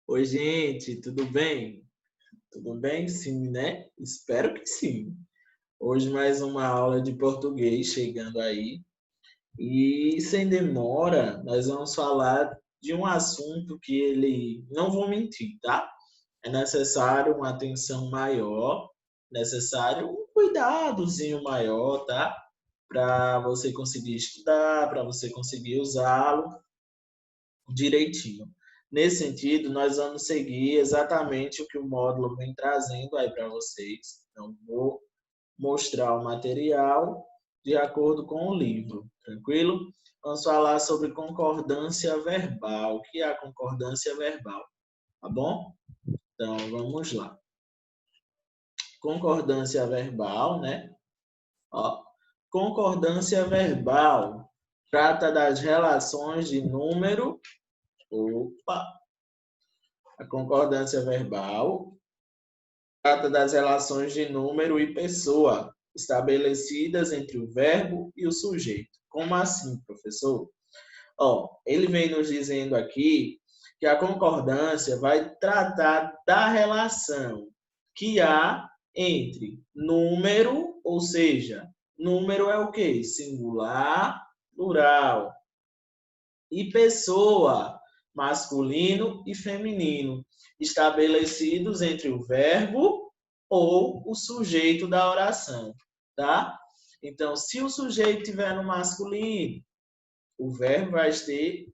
Oi, gente, tudo bem? Tudo bem? Sim, né? Espero que sim. Hoje mais uma aula de português chegando aí. E sem demora, nós vamos falar de um assunto que não vou mentir, tá? É necessário uma atenção maior, necessário um cuidadozinho maior, tá? Para você conseguir estudar, para você conseguir usá-lo direitinho. Nesse sentido, nós vamos seguir exatamente o que o módulo vem trazendo aí para vocês. Então, vou mostrar o material de acordo com o livro, tranquilo? Vamos falar sobre concordância verbal. O que é a concordância verbal? Tá bom? Então, vamos lá. Concordância verbal, né? Ó, concordância verbal trata das relações de número. Opa! A concordância verbal trata das relações de número e pessoa estabelecidas entre o verbo e o sujeito. Como assim, professor? Ele vem nos dizendo aqui que a concordância vai tratar da relação que há entre número, ou seja, número é o quê? Singular, plural. E pessoa, masculino e feminino, estabelecidos entre o verbo ou o sujeito da oração, tá? Então, se o sujeito estiver no masculino, o verbo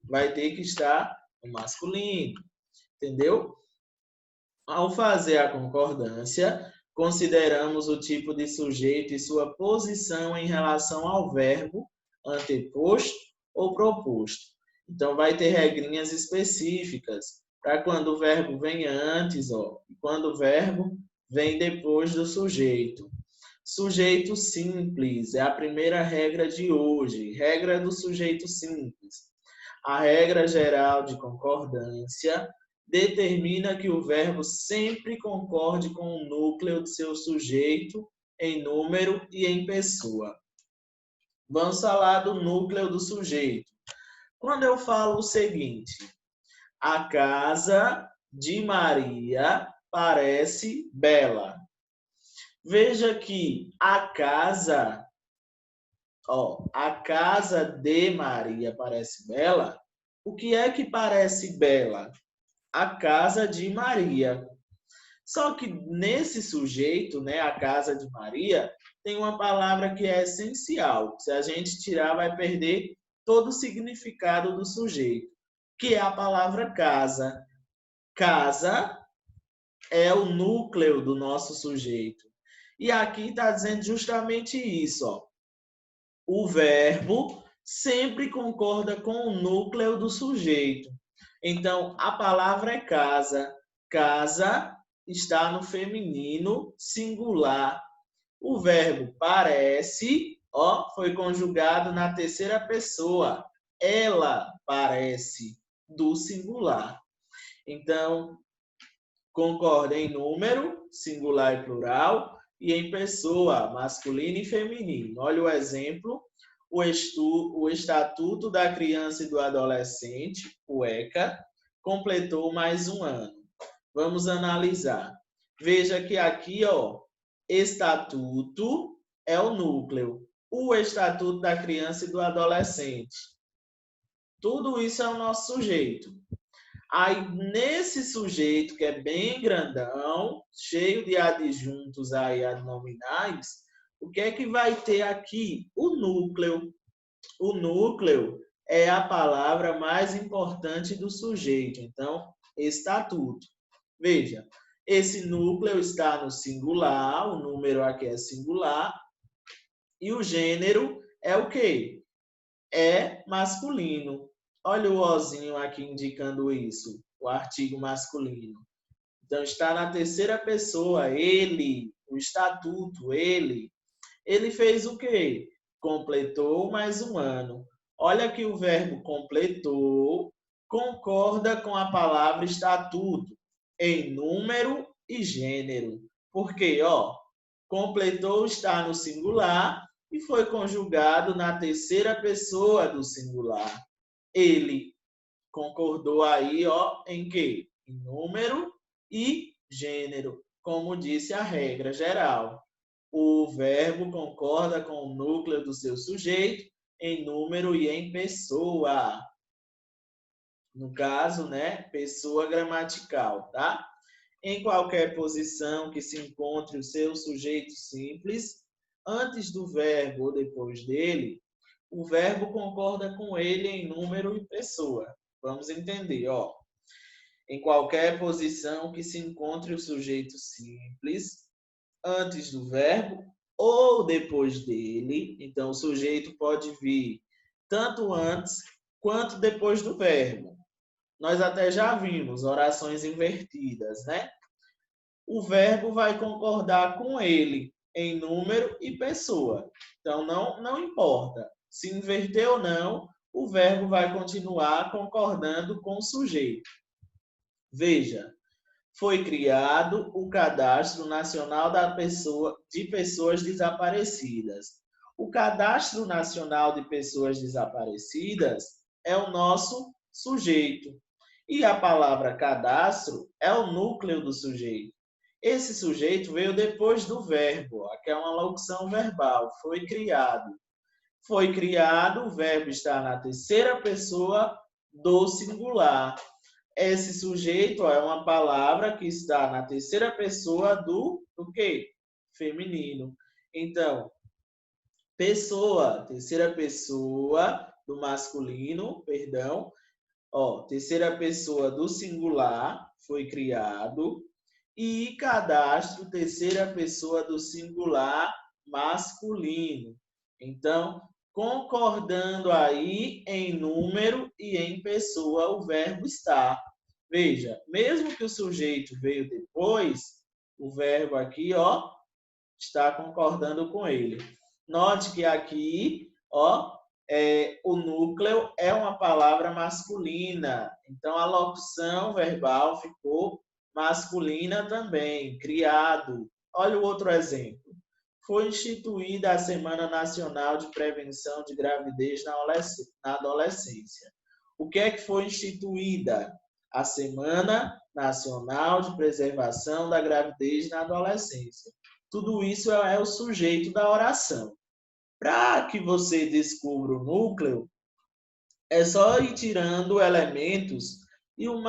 vai ter que estar no masculino, entendeu? Ao fazer a concordância, consideramos o tipo de sujeito e sua posição em relação ao verbo anteposto ou proposto. Então, vai ter regrinhas específicas para quando o verbo vem antes, e quando o verbo vem depois do sujeito. Sujeito simples é a primeira regra de hoje, regra do sujeito simples. A regra geral de concordância determina que o verbo sempre concorde com o núcleo de seu sujeito em número e em pessoa. Vamos falar do núcleo do sujeito. Quando eu falo o seguinte, a casa de Maria parece bela. Veja que a casa de Maria parece bela. O que é que parece bela? A casa de Maria. Só que nesse sujeito, né, a casa de Maria, tem uma palavra que é essencial. Se a gente tirar, vai perder todo o significado do sujeito, que é a palavra casa. Casa é o núcleo do nosso sujeito. E aqui está dizendo justamente isso. O verbo sempre concorda com o núcleo do sujeito. Então, a palavra é casa. Casa está no feminino singular. O verbo parece, foi conjugado na terceira pessoa. Ela parece, do singular. Então, concorda em número, singular e plural, e em pessoa, masculino e feminino. Olha o exemplo, o Estatuto da Criança e do Adolescente, o ECA, completou mais um ano. Vamos analisar. Veja que aqui, estatuto é o núcleo. O Estatuto da Criança e do Adolescente. Tudo isso é o nosso sujeito. Aí, nesse sujeito, que é bem grandão, cheio de adjuntos aí adnominais, o que é que vai ter aqui? O núcleo. O núcleo é a palavra mais importante do sujeito. Então, estatuto. Veja, esse núcleo está no singular, o número aqui é singular, e o gênero é o quê? É masculino. Olha o ozinho aqui indicando isso, o artigo masculino. Então, está na terceira pessoa, ele, o estatuto, ele. Ele fez o quê? Completou mais um ano. Olha que o verbo completou concorda com a palavra estatuto em número e gênero. Porque, completou está no singular e foi conjugado na terceira pessoa do singular. Ele concordou aí, em quê? em número e gênero, como disse a regra geral. O verbo concorda com o núcleo do seu sujeito em número e em pessoa. No caso, né, pessoa gramatical, tá? Em qualquer posição que se encontre o seu sujeito simples, antes do verbo ou depois dele, o verbo concorda com ele em número e pessoa. Vamos entender, ó. Em qualquer posição que se encontre o sujeito simples, antes do verbo ou depois dele, então o sujeito pode vir tanto antes quanto depois do verbo. Nós até já vimos orações invertidas, né? O verbo vai concordar com ele em número e pessoa. Então, não importa. Se inverter ou não, o verbo vai continuar concordando com o sujeito. Veja, foi criado o Cadastro Nacional de Pessoas Desaparecidas. O Cadastro Nacional de Pessoas Desaparecidas é o nosso sujeito. E a palavra cadastro é o núcleo do sujeito. Esse sujeito veio depois do verbo, que é uma locução verbal, foi criado. Foi criado, o verbo está na terceira pessoa do singular. Esse sujeito é uma palavra que está na terceira pessoa do quê? Feminino. Então, pessoa, terceira pessoa do masculino, perdão. Ó, terceira pessoa do singular foi criado. E cadastro, terceira pessoa do singular masculino. Então, concordando aí em número e em pessoa, o verbo está. Veja, mesmo que o sujeito veio depois, o verbo aqui, ó, está concordando com ele. Note que aqui, ó, o núcleo é uma palavra masculina. Então, a locução verbal ficou masculina também, criado. Olha o outro exemplo. Foi instituída a Semana Nacional de Prevenção de Gravidez na adolescência. O que é que foi instituída? A Semana Nacional de Preservação da Gravidez na Adolescência. Tudo isso é o sujeito da oração. Para que você descubra o núcleo, é só ir tirando elementos e o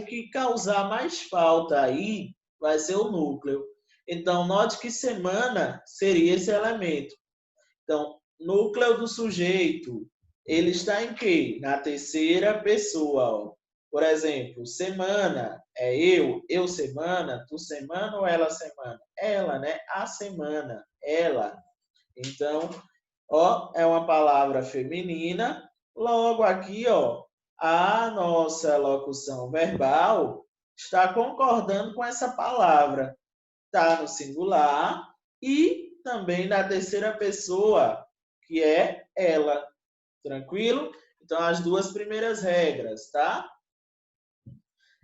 que causar mais falta aí vai ser o núcleo. Então, note que semana seria esse elemento. Então, núcleo do sujeito, ele está em quê? Na terceira pessoa. Ó. Por exemplo, semana é eu semana, tu semana ou ela semana? Ela, né? A semana, ela. Então, ó, é uma palavra feminina. Logo aqui, ó, a nossa locução verbal está concordando com essa palavra. Está no singular e também na terceira pessoa, que é ela. Tranquilo? Então, as duas primeiras regras, tá?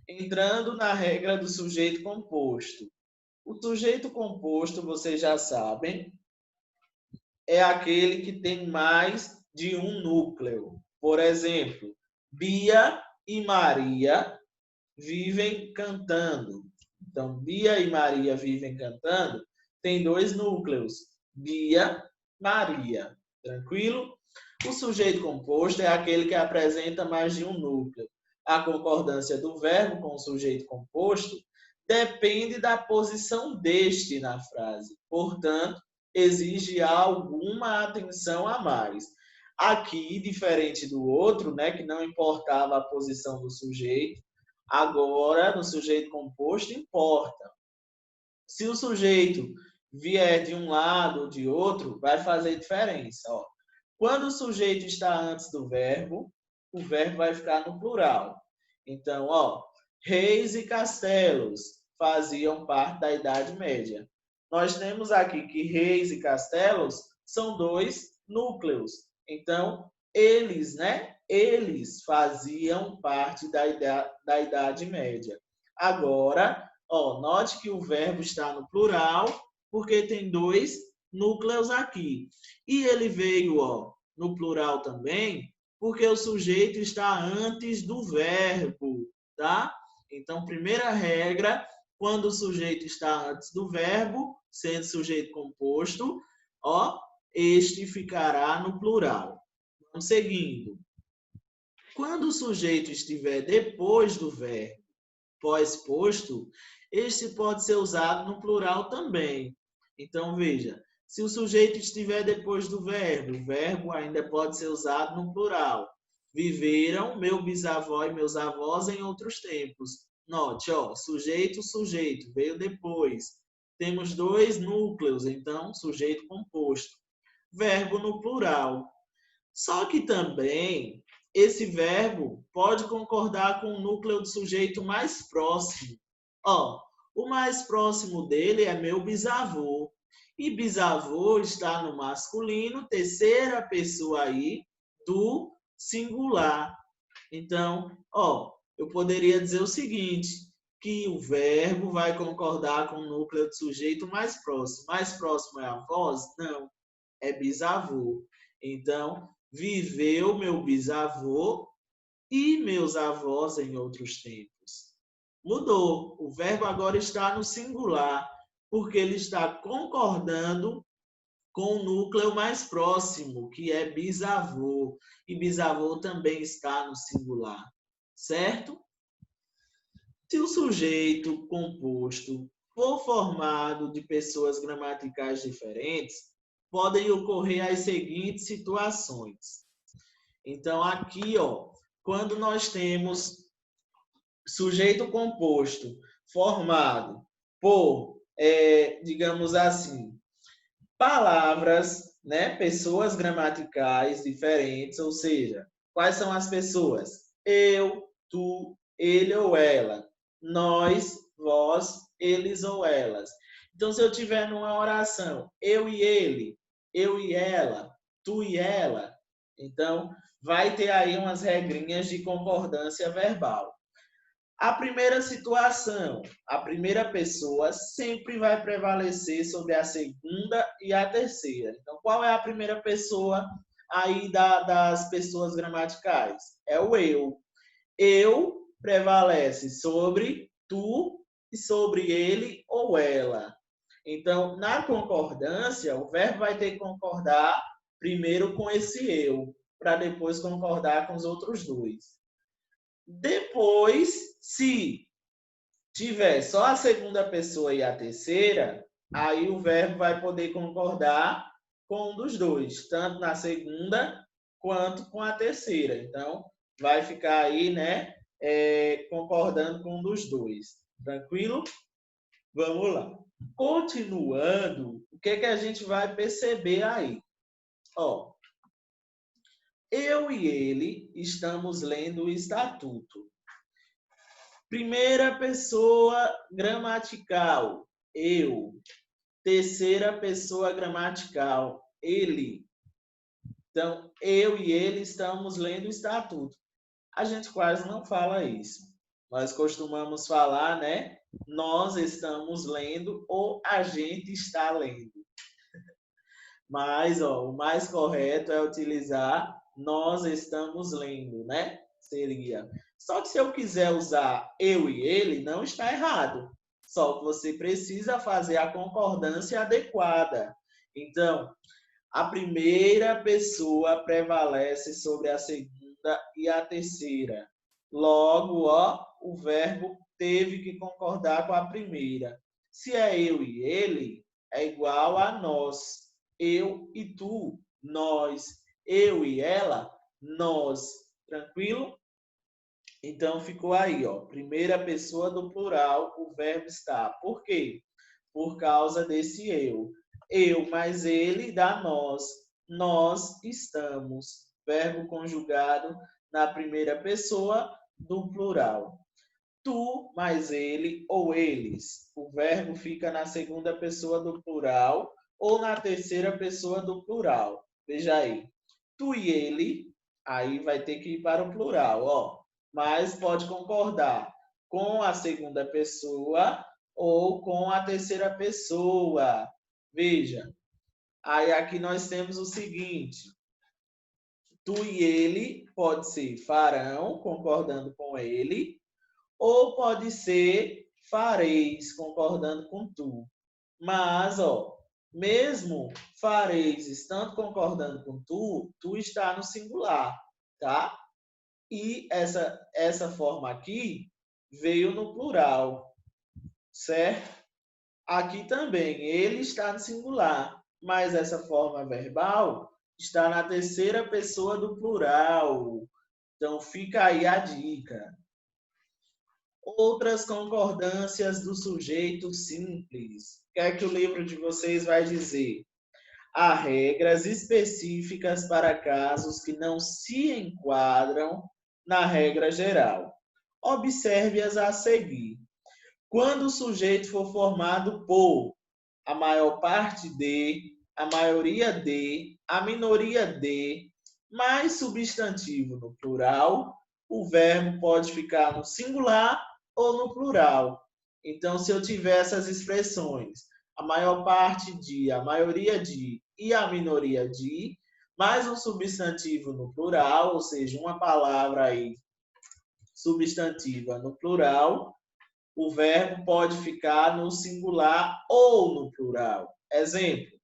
Entrando na regra do sujeito composto. O sujeito composto, vocês já sabem, é aquele que tem mais de um núcleo. Por exemplo, Bia e Maria vivem cantando. Então, Bia e Maria vivem cantando, tem dois núcleos, Bia, Maria. Tranquilo? O sujeito composto é aquele que apresenta mais de um núcleo. A concordância do verbo com o sujeito composto depende da posição deste na frase. Portanto, exige alguma atenção a mais. Aqui, diferente do outro, né, que não importava a posição do sujeito, agora, no sujeito composto, importa. Se o sujeito vier de um lado ou de outro, vai fazer diferença. Ó. Quando o sujeito está antes do verbo, o verbo vai ficar no plural. Então, ó, reis e castelos faziam parte da Idade Média. Nós temos aqui que reis e castelos são dois núcleos. Então, eles, né? Eles faziam parte da Idade Média. Agora, ó, note que o verbo está no plural, porque tem dois núcleos aqui. E ele veio, ó, no plural também, porque o sujeito está antes do verbo. tá? Então, primeira regra, quando o sujeito está antes do verbo, sendo sujeito composto, ó, este ficará no plural. Vamos seguindo. Quando o sujeito estiver depois do verbo, pós-posto, este pode ser usado no plural também. Então, veja, se o sujeito estiver depois do verbo, o verbo ainda pode ser usado no plural. Viveram meu bisavó e meus avós em outros tempos. Note, ó, sujeito, sujeito, veio depois. Temos dois núcleos, então, sujeito composto. Verbo no plural. Só que também esse verbo pode concordar com o núcleo do sujeito mais próximo. Ó, o mais próximo dele é meu bisavô. E bisavô está no masculino, terceira pessoa aí do singular. Então, ó, eu poderia dizer o seguinte, que o verbo vai concordar com o núcleo do sujeito mais próximo. Mais próximo é avós? Não, é bisavô. Então, viveu meu bisavô e meus avós em outros tempos. Mudou. O verbo agora está no singular, porque ele está concordando com o núcleo mais próximo, que é bisavô. E bisavô também está no singular, certo? Se o sujeito composto for formado de pessoas gramaticais diferentes, podem ocorrer as seguintes situações. Então, aqui, ó, quando nós temos sujeito composto formado por, digamos assim, palavras, né, pessoas gramaticais diferentes, ou seja, quais são as pessoas? Eu, tu, ele ou ela. Nós, vós, eles ou elas. Então, se eu tiver numa oração, eu e ele, eu e ela, tu e ela, então vai ter aí umas regrinhas de concordância verbal. A primeira situação, a primeira pessoa sempre vai prevalecer sobre a segunda e a terceira. Então, qual é a primeira pessoa aí das pessoas gramaticais? É o eu. Eu prevalece sobre tu e sobre ele ou ela. Então, na concordância, o verbo vai ter que concordar primeiro com esse eu, para depois concordar com os outros dois. Depois, se tiver só a segunda pessoa e a terceira, aí o verbo vai poder concordar com um dos dois, tanto na segunda quanto com a terceira. Então, vai ficar aí, né, concordando com um dos dois. Tranquilo? Vamos lá. Continuando, o que a gente vai perceber aí? Ó, eu e ele estamos lendo o estatuto. Primeira pessoa gramatical, eu. Terceira pessoa gramatical, ele. Então, eu e ele estamos lendo o estatuto. A gente quase não fala isso. Nós costumamos falar, né? Nós estamos lendo ou a gente está lendo. Mas, ó, o mais correto é utilizar nós estamos lendo, né? Seria. Só que se eu quiser usar eu e ele, não está errado. Só que você precisa fazer a concordância adequada. Então, a primeira pessoa prevalece sobre a segunda e a terceira. Logo, ó, o verbo teve que concordar com a primeira. Se é eu e ele, é igual a nós. Eu e tu, nós. Eu e ela, nós. Tranquilo? Então, ficou aí, ó. Primeira pessoa do plural, o verbo está. Por quê? Por causa desse eu. Eu mais ele dá nós. Nós estamos. Verbo conjugado na primeira pessoa do plural. Tu mais ele ou eles. O verbo fica na segunda pessoa do plural ou na terceira pessoa do plural. Veja aí. Tu e ele, aí vai ter que ir para o plural, ó. Mas pode concordar com a segunda pessoa ou com a terceira pessoa. Veja. Aí aqui nós temos o seguinte: tu e ele pode ser farão, concordando com ele, Ou pode ser fareis, concordando com tu. Mas, ó, mesmo fareis estando concordando com tu, tu está no singular, tá? E essa forma aqui veio no plural, certo? Aqui também, ele está no singular, mas essa forma verbal está na terceira pessoa do plural. Então, fica aí a dica. Outras concordâncias do sujeito simples. O que é que o livro de vocês vai dizer? Há regras específicas para casos que não se enquadram na regra geral. Observe-as a seguir. Quando o sujeito for formado por a maior parte de, a maioria de, a minoria de, mais substantivo no plural, o verbo pode ficar no singular ou no plural. Então, se eu tiver essas expressões, a maior parte de, a maioria de e a minoria de, mais um substantivo no plural, ou seja, uma palavra aí substantiva no plural, o verbo pode ficar no singular ou no plural. Exemplo,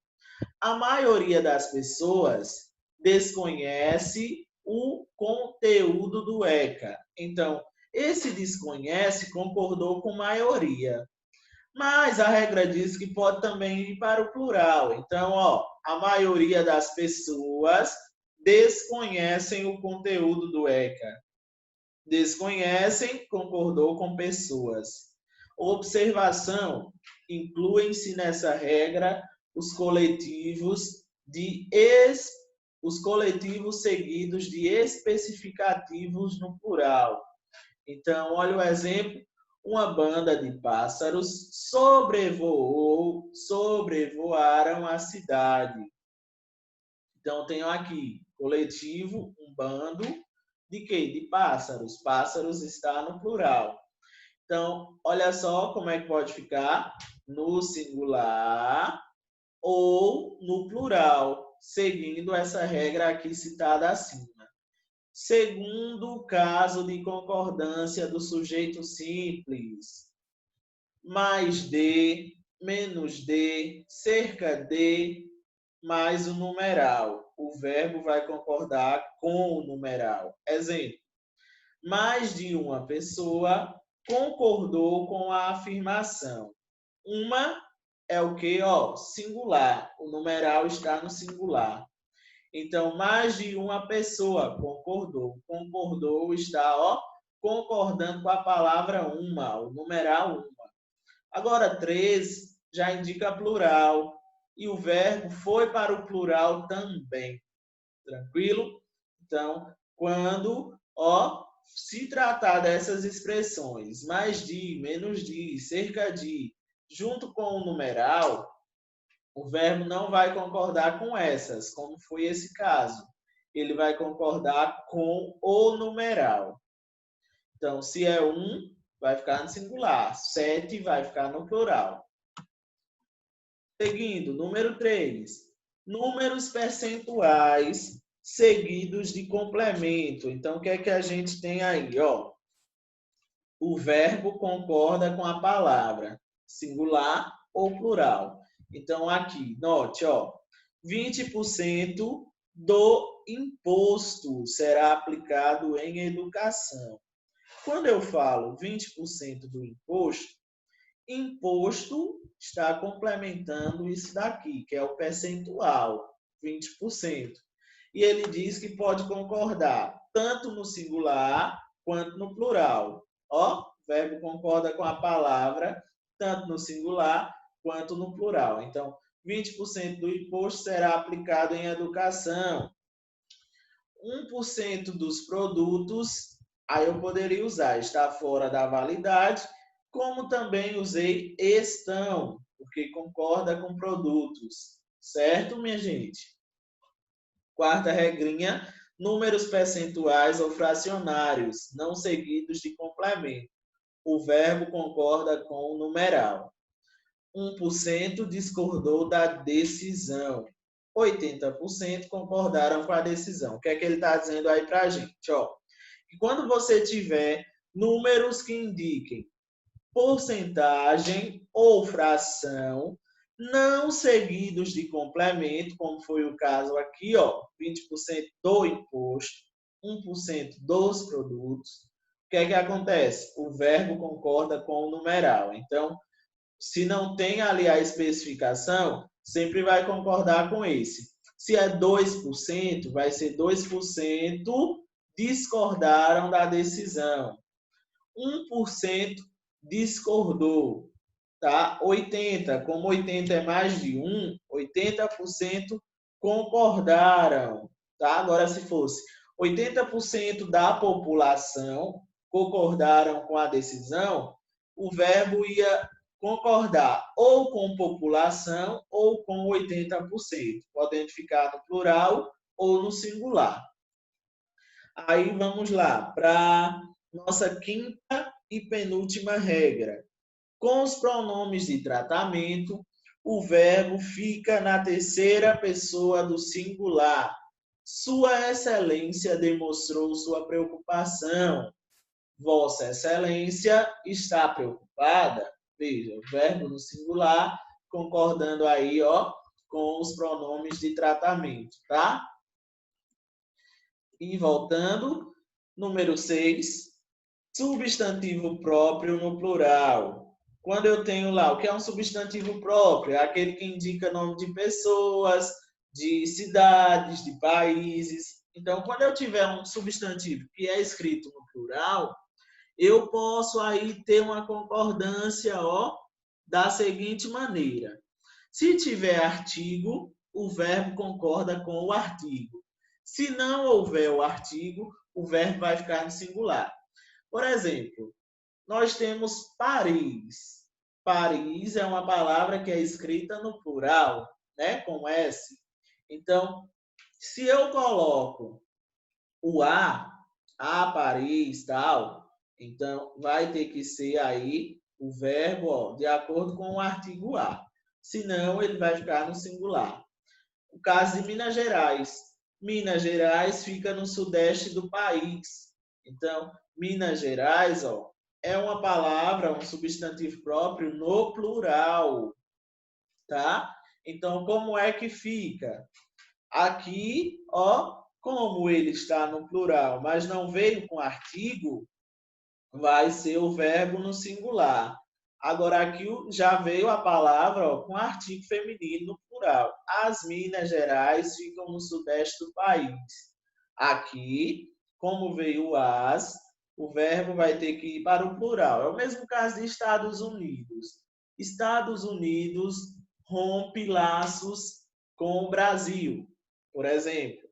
a maioria das pessoas desconhece o conteúdo do ECA. Então, esse desconhece concordou com maioria. Mas a regra diz que pode também ir para o plural. Então, ó, a maioria das pessoas desconhecem o conteúdo do ECA. Desconhecem, concordou com pessoas. Observação, incluem-se nessa regra os coletivos seguidos de especificativos no plural. Então, olha o exemplo, uma banda de pássaros sobrevoaram a cidade. Então, tenho aqui coletivo, um bando, de quê? De pássaros. Pássaros está no plural. Então, olha só como é que pode ficar no singular ou no plural, seguindo essa regra aqui citada acima. Segundo caso de concordância do sujeito simples, mais de, menos de, cerca de, mais o numeral. O verbo vai concordar com o numeral. Exemplo, mais de uma pessoa concordou com a afirmação. Uma é o que? Ó, singular. O numeral está no singular. Então, mais de uma pessoa concordou. Concordou está, ó, concordando com a palavra uma, o numeral uma. Agora, 3 já indica plural. E o verbo foi para o plural também. Tranquilo? Então, quando, ó, se tratar dessas expressões, mais de, menos de, cerca de, junto com o numeral, o verbo não vai concordar com essas, como foi esse caso. Ele vai concordar com o numeral. Então, se é 1, vai ficar no singular. 7 vai ficar no plural. Seguindo, número 3. Números percentuais seguidos de complemento. Então, o que é que a gente tem aí? Ó, o verbo concorda com a palavra, singular ou plural. Então, aqui, note, ó, 20% do imposto será aplicado em educação. Quando eu falo 20% do imposto, imposto está complementando isso daqui, que é o percentual, 20%. E ele diz que pode concordar tanto no singular quanto no plural. Ó, o verbo concorda com a palavra, tanto no singular quanto no plural. Então, 20% do imposto será aplicado em educação. 1% dos produtos, aí eu poderia usar, está fora da validade, como também usei estão, porque concorda com produtos. Certo, minha gente? Quarta regrinha, números percentuais ou fracionários, não seguidos de complemento. O verbo concorda com o numeral. 1% discordou da decisão. 80% concordaram com a decisão. O que é que ele está dizendo aí para a gente? Ó, que quando você tiver números que indiquem porcentagem ou fração, não seguidos de complemento, como foi o caso aqui, ó, 20% do imposto, 1% dos produtos. O que é que acontece? O verbo concorda com o numeral. Então, se não tem ali a especificação, sempre vai concordar com esse. Se é 2%, vai ser 2% discordaram da decisão. 1% discordou, tá? 80, como 80 é mais de 1, 80% concordaram, tá? Agora, se fosse 80% da população concordaram com a decisão, o verbo ia concordar ou com população ou com 80%, podendo ficar no plural ou no singular. Aí vamos lá para nossa quinta e penúltima regra. Com os pronomes de tratamento, o verbo fica na terceira pessoa do singular. Sua Excelência demonstrou sua preocupação. Vossa Excelência está preocupada. Veja, o verbo no singular, concordando aí, ó, com os pronomes de tratamento, tá? E voltando, número 6, substantivo próprio no plural. Quando eu tenho lá, o que é um substantivo próprio? É aquele que indica nome de pessoas, de cidades, de países. Então, quando eu tiver um substantivo que é escrito no plural, eu posso aí ter uma concordância, ó, da seguinte maneira. Se tiver artigo, o verbo concorda com o artigo. Se não houver o artigo, o verbo vai ficar no singular. Por exemplo, nós temos Paris. Paris é uma palavra que é escrita no plural, né, com S. Então, se eu coloco o a Paris, tal, então vai ter que ser aí o verbo, ó, de acordo com o artigo a. Senão, ele vai ficar no singular. O caso de Minas Gerais. Minas Gerais fica no sudeste do país. Então, Minas Gerais, ó, é uma palavra, um substantivo próprio no plural, tá? Então, como é que fica? Aqui, ó, como ele está no plural, mas não veio com artigo, vai ser o verbo no singular. Agora, aqui já veio a palavra, ó, com artigo feminino no plural. As Minas Gerais ficam no sudeste do país. Aqui, como veio as, o verbo vai ter que ir para o plural. É o mesmo caso de Estados Unidos. Estados Unidos rompe laços com o Brasil, por exemplo.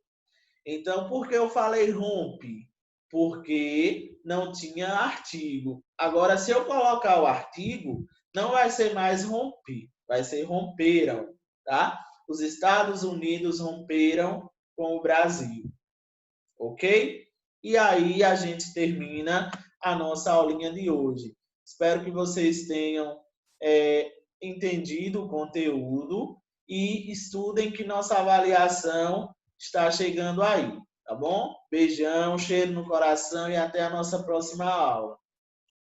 Então, por que eu falei rompe? Porque não tinha artigo. Agora, se eu colocar o artigo, não vai ser mais rompe, vai ser romperam, tá? Os Estados Unidos romperam com o Brasil, ok? E aí a gente termina a nossa aulinha de hoje. Espero que vocês tenham entendido o conteúdo e estudem que nossa avaliação está chegando aí, tá bom? Beijão, cheiro no coração e até a nossa próxima aula.